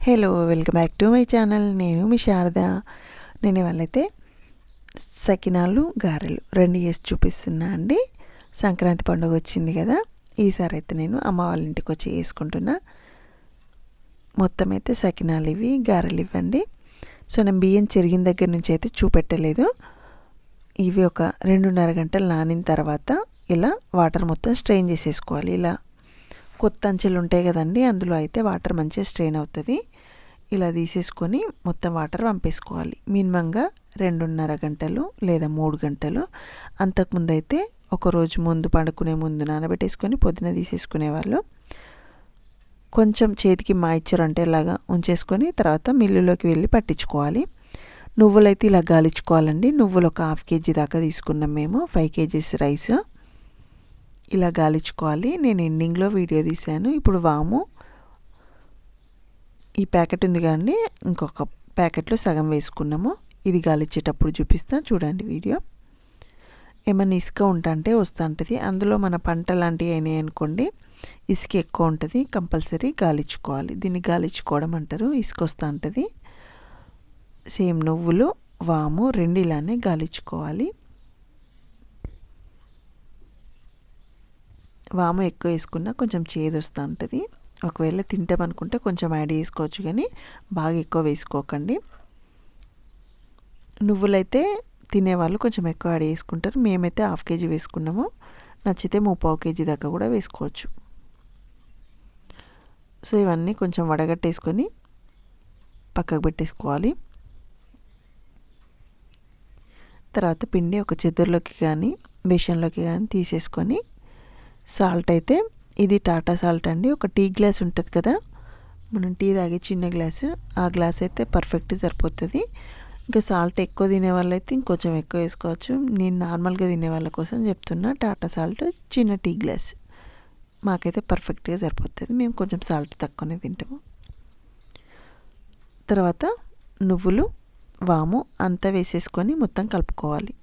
Hello welcome back to my channel. నేను మీ శారద. నేను ఇవాళైతే సకినాలు గారెలు రెండు చేసి చూపిస్తున్నా అండి. సంక్రాంతి పండుగ వచ్చింది కదా, ఈసారి అయితే నేను అమ్మ వాళ్ళ ఇంటికి వచ్చి చేసుకుంటున్నా. మొత్తం అయితే సకినాలు ఇవి, గారెలు ఇవ్వండి. సో నేను బియ్యం చెరిగిన దగ్గర నుంచి అయితే చూపెట్టలేదు. ఇవి ఒక 2.5 గంటలు నానిన తర్వాత ఇలా వాటర్ మొత్తం స్ట్రెయిన్ చేసేసుకోవాలి. ఇలా కొత్త అంచెలు ఉంటాయి కదండి, అందులో అయితే వాటర్ మంచిగా స్ట్రెయిన్ అవుతుంది. ఇలా తీసేసుకొని మొత్తం వాటర్ పంపేసుకోవాలి. మినిమంగా 2.5 గంటలు లేదా 3 గంటలు. అంతకుముందు అయితే ఒకరోజు ముందు, పండుకునే ముందు నానబెట్టేసుకొని పొద్దున తీసేసుకునేవాళ్ళు. కొంచెం చేతికి మాయిశ్చర్ అంటే ఇలాగా ఉంచేసుకొని తర్వాత మిల్లులోకి వెళ్ళి పట్టించుకోవాలి. నువ్వులైతే ఇలా గాలించుకోవాలండి. నువ్వులు ఒక 1/2 కేజీ దాకా తీసుకున్నాం మేము. 5 కేజీస్ రైస్ ఇలా గాలించుకోవాలి. నేను ఎండింగ్లో వీడియో తీశాను. ఇప్పుడు వాము, ఈ ప్యాకెట్ ఉంది కానీ ఇంకొక ప్యాకెట్లో సగం వేసుకున్నాము. ఇది గాలిచ్చేటప్పుడు చూపిస్తాను చూడండి వీడియో. ఏమన్నా ఇసుక ఉంటే వస్తుంటుంది. అందులో మన పంట లాంటివి అయినాయి అనుకోండి, ఇసుక ఎక్కువ ఉంటుంది, కంపల్సరీ గాలించుకోవాలి. దీన్ని గాలించుకోవడం అంటారు. ఇసుక వస్తూ ఉంటుంది. సేమ్ నువ్వులు, వాము రెండు ఇలానే గాలించుకోవాలి. వాము ఎక్కువ వేసుకున్నా కొంచెం చేదు వస్తూ ఉంటుంది. ఒకవేళ తింటామనుకుంటే కొంచెం యాడ్ చేసుకోవచ్చు, కానీ బాగా ఎక్కువ వేసుకోకండి. నువ్వులైతే తినేవాళ్ళు కొంచెం ఎక్కువ యాడ్ చేసుకుంటారు. మేమైతే 1/2 కేజీ వేసుకున్నాము. నచ్చితే 3/4 కేజీ దాకా కూడా వేసుకోవచ్చు. సో ఇవన్నీ కొంచెం వడగట్టేసుకొని పక్కకు పెట్టేసుకోవాలి. తర్వాత పిండి ఒక చెద్దరులోకి కానీ బేషన్లోకి కానీ తీసేసుకొని, సాల్ట్ అయితే ఇది టాటా సాల్ట్ అండి. ఒక టీ గ్లాస్ ఉంటుంది కదా, మనం టీ తాగే చిన్న గ్లాసు, ఆ గ్లాస్ అయితే పర్ఫెక్ట్ సరిపోతుంది. ఇంకా సాల్ట్ ఎక్కువ తినే వాళ్ళైతే ఇంకొంచెం ఎక్కువ వేసుకోవచ్చు. నేను నార్మల్గా తినే వాళ్ళ కోసం చెప్తున్నా. టాటా సాల్ట్ చిన్న టీ గ్లాస్ మాకైతే పర్ఫెక్ట్గా సరిపోతుంది. మేము కొంచెం సాల్ట్ తక్కువనే తింటాము. తర్వాత నువ్వులు, వాము అంతా వేసేసుకొని మొత్తం కలుపుకోవాలి.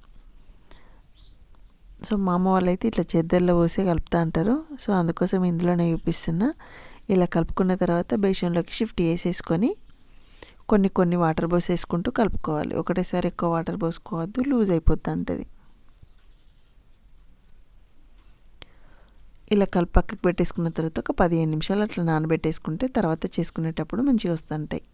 సో మా అమ్మ వాళ్ళైతే ఇట్లా చెద్దర్లో పోసి కలుపుతూ అంటారు. సో అందుకోసం ఇందులోనే చూపిస్తున్నా. ఇలా కలుపుకున్న తర్వాత బేషన్లోకి షిఫ్ట్ చేసేసుకొని కొన్ని వాటర్ పోసేసుకుంటూ కలుపుకోవాలి. ఒకటేసారి ఎక్కువ వాటర్ పోసుకోవద్దు, లూజ్ అయిపోతూ ఉంటుంది. ఇలా కలిపి పక్కకు పెట్టేసుకున్న తర్వాత ఒక 15 నిమిషాలు అట్లా నానబెట్టేసుకుంటే తర్వాత చేసుకునేటప్పుడు మంచిగా వస్తుంటాయి.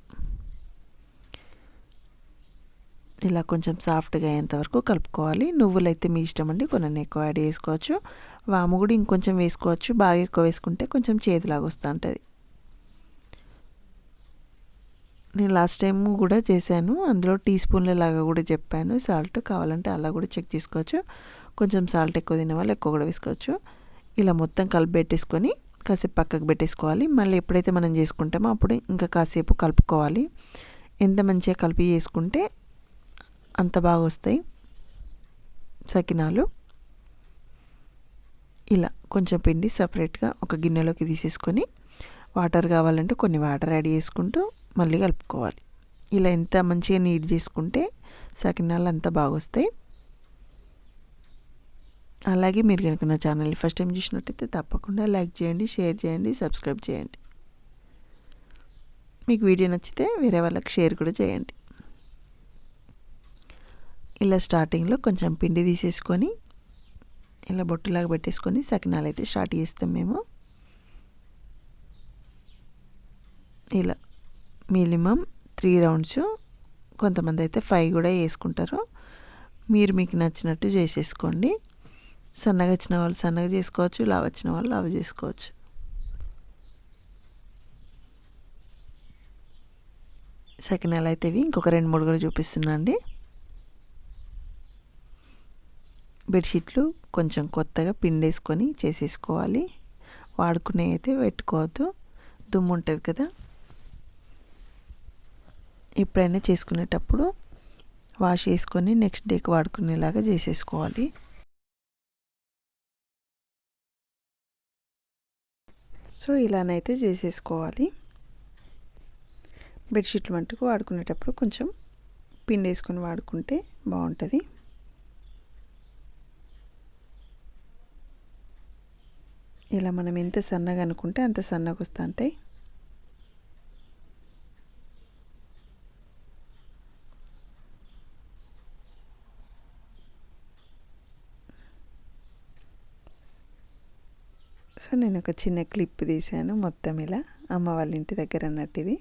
ఇలా కొంచెం సాఫ్ట్గా అయ్యేంతవరకు కలుపుకోవాలి. నువ్వులు అయితే మీ ఇష్టం అండి, కొన్ని ఎక్కువ యాడ్ చేసుకోవచ్చు. వాము కూడా ఇంకొంచెం వేసుకోవచ్చు. బాగా ఎక్కువ వేసుకుంటే కొంచెం చేదులాగా వస్తూ ఉంటుంది. నేను లాస్ట్ టైం కూడా చేశాను, అందులో టీ స్పూన్ల లాగా కూడా చెప్పాను సాల్ట్. కావాలంటే అలా కూడా చెక్ చేసుకోవచ్చు. కొంచెం సాల్ట్ ఎక్కువ తినే వాళ్ళు ఎక్కువ కూడా వేసుకోవచ్చు. ఇలా మొత్తం కలిపి పెట్టేసుకొని కాసేపు పక్కకు పెట్టేసుకోవాలి. మళ్ళీ ఎప్పుడైతే మనం చేసుకుంటామో అప్పుడు ఇంకా కాసేపు కలుపుకోవాలి. ఎంత మంచిగా కలిపి చేసుకుంటే అంత బాగా వస్తాయి సకినాలు. ఇలా కొంచెం పిండి సపరేట్గా ఒక గిన్నెలోకి తీసేసుకొని వాటర్ కావాలంటే కొన్ని వాటర్ యాడ్ చేసుకుంటూ మళ్ళీ కలుపుకోవాలి. ఇలా ఎంత మంచిగా నీట్ చేసుకుంటే సకినాలు అంత బాగా వస్తాయి. అలాగే మీరు కనుక నా ఛానల్ని ఫస్ట్ టైం చూసినట్టయితే తప్పకుండా లైక్ చేయండి, షేర్ చేయండి, సబ్స్క్రైబ్ చేయండి. మీకు వీడియో నచ్చితే వేరే వాళ్ళకి షేర్ కూడా చేయండి. ఇలా స్టార్టింగ్లో కొంచెం పిండి తీసేసుకొని ఇలా బొట్టులాగా పెట్టేసుకొని సకినాలు అయితే స్టార్ట్ చేస్తాం మేము. ఇలా మినిమం 3 రౌండ్స్, కొంతమంది అయితే 5 కూడా వేసుకుంటారు. మీకు నచ్చినట్టు చేసేసుకోండి. సన్నగా వచ్చిన వాళ్ళు సన్నగా చేసుకోవచ్చు, లావు వచ్చిన వాళ్ళు లావు చేసుకోవచ్చు. సకినాలు అయితే ఇవి ఇంకొక 2-3 కూడా చూపిస్తున్నా అండి. బెడ్షీట్లు కొంచెం కొత్తగా పిండేసుకొని చేసేసుకోవాలి. వాడుకునే అయితే పెట్టుకోవద్దు, దుమ్ము ఉంటుంది కదా. ఎప్పుడైనా చేసుకునేటప్పుడు వాష్ చేసుకొని నెక్స్ట్ డేకి వాడుకునేలాగా చేసేసుకోవాలి. సో ఇలానైతే చేసేసుకోవాలి. బెడ్షీట్లు మట్టుకు వాడుకునేటప్పుడు కొంచెం పిండి వేసుకొని వాడుకుంటే బాగుంటుంది. ఇలా మనం ఎంత సన్నగా అనుకుంటే అంత సన్నగా వస్తూ ఉంటాయి. సో నేను ఒక చిన్న క్లిప్ తీసాను మొత్తం ఇలా అమ్మ వాళ్ళ ఇంటి దగ్గర అన్నట్టు ఇది.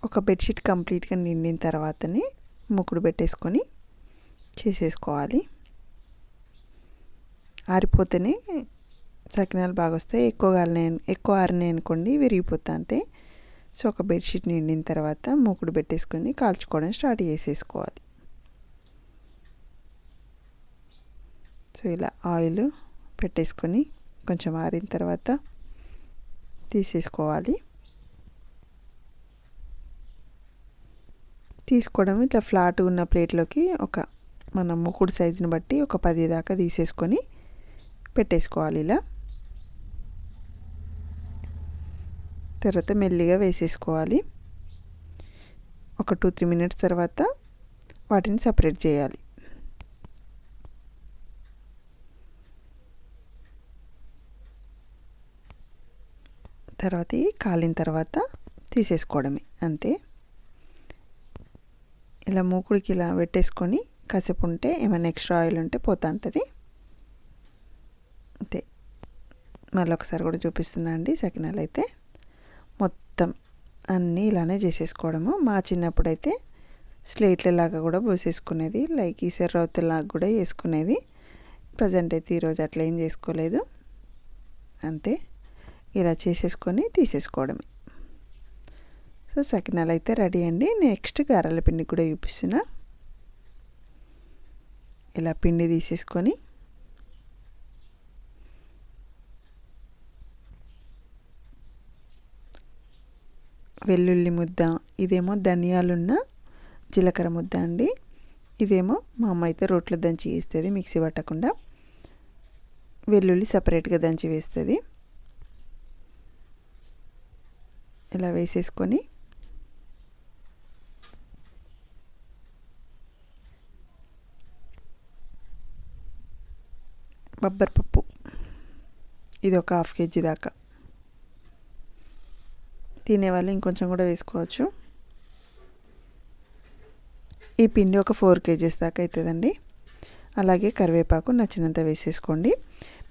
ఒక బెడ్షీట్ కంప్లీట్గా నిండిన తర్వాతనే ముక్కుడు పెట్టేసుకొని చేసేసుకోవాలి. ఆరిపోతేనే సకినాలు బాగా వస్తాయి. ఎక్కువ ఆరినాయి అనుకోండి విరిగిపోతా అంటే. సో ఒక బెడ్షీట్ నిండిన తర్వాత మూకుడు పెట్టేసుకొని కాల్చుకోవడం స్టార్ట్ చేసేసుకోవాలి. సో ఇలా ఆయిల్ పెట్టేసుకొని కొంచెం ఆరిన తర్వాత తీసేసుకోవాలి. తీసుకోవడం ఇట్లా ఫ్లాట్ ఉన్న ప్లేట్లోకి మన మూకుడు సైజుని బట్టి ఒక 10 దాకా తీసేసుకొని పెట్టేసుకోవాలి. ఇలా తర్వాత మెల్లిగా వేసేసుకోవాలి. ఒక 2-3 మినిట్స్ తర్వాత వాటిని సపరేట్ చేయాలి. తర్వాత కాలిన తర్వాత తీసేసుకోవడమే అంతే. ఇలా మూకుడికి ఇలా పెట్టేసుకొని కాసేపు ఉంటే ఏమైనా ఎక్స్ట్రా ఆయిల్ ఉంటే పోతా ఉంటుంది అంతే. మళ్ళీ ఒకసారి కూడా చూపిస్తున్నా అండి. సకినాలు అయితే మొత్తం అన్నీ ఇలానే చేసేసుకోవడము. మా చిన్నప్పుడైతే స్లేట్లలాగా కూడా పోసేసుకునేది, లైక్ ఈసర్రవుతలాగా కూడా వేసుకునేది. ప్రజెంట్ అయితే ఈరోజు అట్లా ఏం చేసుకోలేదు అంతే. ఇలా చేసేసుకొని తీసేసుకోవడమే. సో సకినాలు అయితే రెడీ అండి. నెక్స్ట్ గారెల పిండి కూడా చూపిస్తున్నా. ఇలా పిండి తీసేసుకొని వెల్లుల్లి ముద్ద, ఇదేమో ధనియాలున్న జీలకర్ర ముద్ద అండి. ఇదేమో మా అమ్మ అయితే రోట్లో దంచి వేస్తుంది, మిక్సీ పట్టకుండా. వెల్లుల్లి సపరేట్గా దంచి వేస్తుంది. ఇలా వేసేసుకొని బొబ్బరిపప్పు ఇది ఒక 1/2 kg దాకా, తినేవాళ్ళు ఇంకొంచెం కూడా వేసుకోవచ్చు. ఈ పిండి ఒక 4 kgs దాకా అవుతుందండి. అలాగే కరివేపాకు నచ్చినంత వేసేసుకోండి.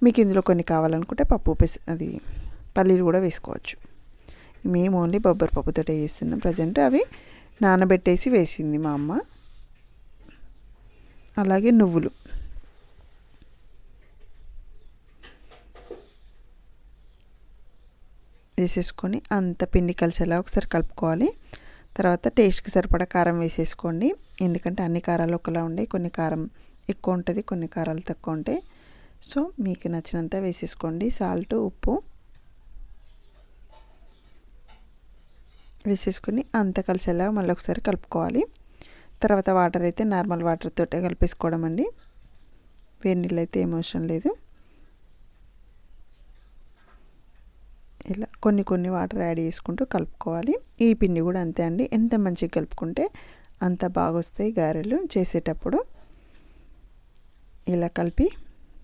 మీకు ఇందులో కొన్ని కావాలనుకుంటే అది పల్లీలు కూడా వేసుకోవచ్చు. మేము ఓన్లీ బొబ్బరిపప్పుతో చేస్తున్నాం ప్రజెంట్. అవి నానబెట్టేసి వేసింది మా అమ్మ. అలాగే నువ్వులు వేసేసుకొని అంత పిండి కలిసేలా ఒకసారి కలుపుకోవాలి. తర్వాత టేస్ట్కి సరిపడా కారం వేసేసుకోండి. ఎందుకంటే అన్ని కారాలు ఒకలా ఉండే, కొన్ని కారం ఎక్కువ ఉంటుంది, కొన్ని కారాలు తక్కువ ఉంటాయి. సో మీకు నచ్చినంత వేసేసుకోండి. సాల్ట్, ఉప్పు వేసేసుకొని అంత కలిసేలా మళ్ళీ ఒకసారి కలుపుకోవాలి. తర్వాత వాటర్ అయితే నార్మల్ వాటర్ తోటే కలిపేసుకోవడం అండి. వేడి నీళ్ళు అయితే ఏం అవసరం లేదు. ఇలా కొన్ని వాటర్ యాడ్ చేసుకుంటూ కలుపుకోవాలి. ఈ పిండి కూడా అంతే అండి. ఎంత మంచిగా కలుపుకుంటే అంత బాగా వస్తాయి గారెలు చేసేటప్పుడు. ఇలా కలిపి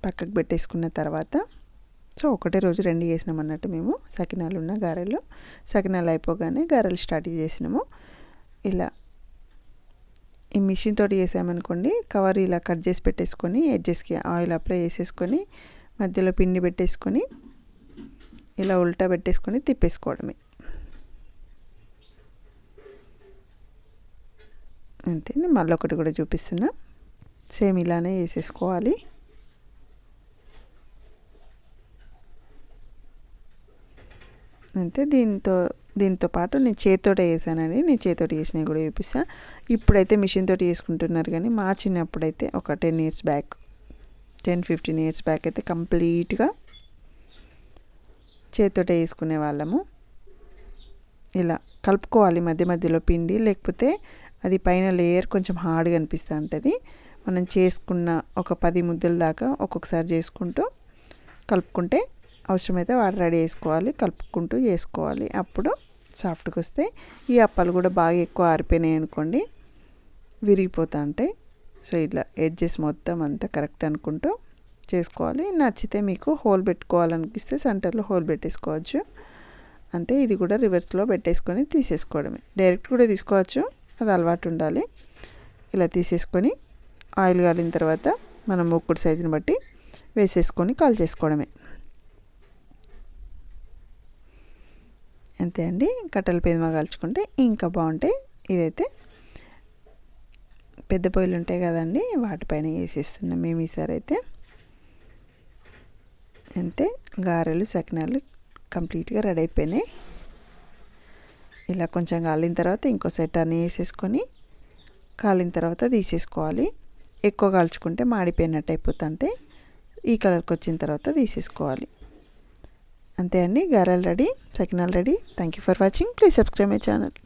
పక్కకు పెట్టేసుకున్న తర్వాత సో ఒకటే రోజు 2 చేసినాం అన్నట్టు మేము. సకినాలు ఉన్న గారెలు, సకినాలు అయిపోగానే గారెలు స్టార్ట్ చేసినాము. ఇలా ఈ మిషన్ తోటి చేసామనుకోండి, కవర్ ఇలా కట్ చేసి పెట్టేసుకొని ఎడ్జెస్కి ఆయిల్ అప్లై చేసేసుకొని మధ్యలో పిండి పెట్టేసుకొని ఇలా ఉల్టా పెట్టేసుకొని తిప్పేసుకోవడమే అంతే. మళ్ళీ ఒకటి కూడా చూపిస్తున్నా. సేమ్ ఇలానే వేసేసుకోవాలి. అంతే. దీంతో పాటు నేను చేతితోటే వేసానండి. నేను చేతితోటి వేసినవి కూడా చూపిస్తాను. ఇప్పుడైతే మిషన్ తోటి వేసుకుంటున్నారు, కానీ మా చిన్నప్పుడైతే ఒక 10 years బ్యాక్, 10-15 years బ్యాక్ అయితే కంప్లీట్గా చేతితోటే వేసుకునే వాళ్ళము. ఇలా కలుపుకోవాలి మధ్య మధ్యలో పిండి, లేకపోతే అది పైన లేయర్ కొంచెం హార్డ్గా అనిపిస్తూ ఉంటుంది. మనం చేసుకున్న ఒక 10 ముద్దల దాకా ఒక్కొక్కసారి చేసుకుంటూ కలుపుకుంటే అవసరమైతే వాటర్ రెడీ చేసుకోవాలి, కలుపుకుంటూ చేసుకోవాలి. అప్పుడు సాఫ్ట్గా వస్తాయి. ఈ అప్పాలు కూడా బాగా ఎక్కువ ఆరిపోయినాయి అనుకోండి విరిగిపోతూ ఉంటాయి. సో ఇట్లా ఎడ్జెస్ మొత్తం అంతా కరెక్ట్ అనుకుంటూ చేసుకోవాలి. నచ్చితే మీకు హోల్ పెట్టుకోవాలనిపిస్తే సెంటర్లో హోల్ పెట్టేసుకోవచ్చు. అంతే. ఇది కూడా రివర్స్లో పెట్టేసుకొని తీసేసుకోవడమే. డైరెక్ట్ కూడా తీసుకోవచ్చు, అది అలవాటు ఉండాలి. ఇలా తీసేసుకొని ఆయిల్ కాలిన తర్వాత మనం మూకుడు సైజుని బట్టి వేసేసుకొని కాల్ చేసుకోవడమే. అంతే అండి. కట్టెల పొయ్యి మీద కాల్చుకుంటే ఇంకా బాగుంటాయి. ఇదైతే పెద్ద పొయ్యిలు ఉంటాయి కదండి, వాటిపైన వేసేస్తున్నాం మేము ఈసారి అయితే. అంతే, గారెలు సకినాలు కంప్లీట్గా రెడీ అయిపోయినాయి. ఇలా కొంచెం కాలిన తర్వాత ఇంకో సెట్ అన్నీ వేసేసుకొని కాలిన తర్వాత తీసేసుకోవాలి. ఎక్కువ కాల్చుకుంటే మాడిపోయినట్టు అయిపోతుంటే ఈ కలర్కి వచ్చిన తర్వాత తీసేసుకోవాలి. అంతే అండి, గారెలు ready, sakinalu ready. Thank you for watching. Please subscribe my channel.